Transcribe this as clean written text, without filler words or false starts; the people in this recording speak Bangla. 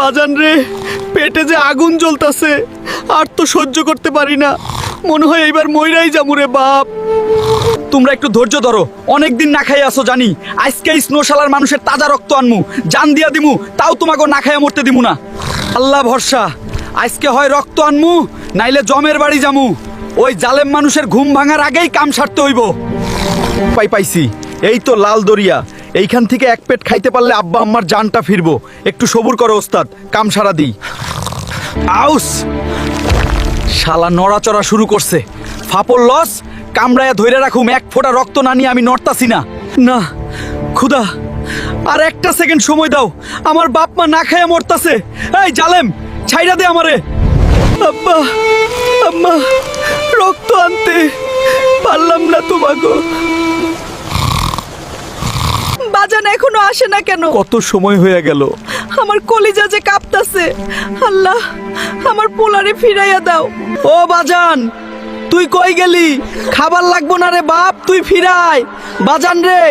বাজান রে, পেটে যে আগুন জ্বলতাছে, আর তো সহ্য করতে পারি না। মনে হয় এইবার মইরাই যামু রে বাপ। তোমরা একটু ধৈর্য ধরো, অনেকদিন না খাই আসো জানি। আজকে স্নোশালার মানুষের তাজা রক্ত আনমু, জান দিয়া দিমু, তাও তোমাকে না খাইয়া মরতে দিমু না। আল্লাহ ভরসা, আজকে হয় রক্ত আনমু, নাইলে জমের বাড়ি যামু। ওই জালেম মানুষের ঘুম ভাঙার আগেই কাম সারতে হইব। পাইছি, এই তো লাল দরিয়া। এইখান থেকে এক পেট খাইতে পারলে আব্বা আম্মার জানটা ফিরবো। একটু সবুর করো ওস্তাদ, কাম সারা দিই। আউস, শালা নড়াচড়া শুরু করছে। ফাপর লস, কামড়ায়া ধইরা রাখুম, এক ফোঁটা রক্ত না নিয়ে আমি নড়তাছি না। না খুদা, আর একটা সেকেন্ড সময় দাও, আমার বাপ মা না খাইয়া মরতাছে। এই জালেম, ছাইরা দে আমারে। আব্বা আম্মা, রক্ত আনতে পারলাম না তোমাগো। বাজান এখনো আসে না কেন? কত সময় হয়ে গেল। আমার কলিজা যে কাঁপতাছে। আল্লাহ, আমার পোলারে ফিরাইয়া দাও। ও বাজান, তুই কই গেলি? খাবার লাগবো না রে বাপ, তুই ফিরাই। বাজান রে,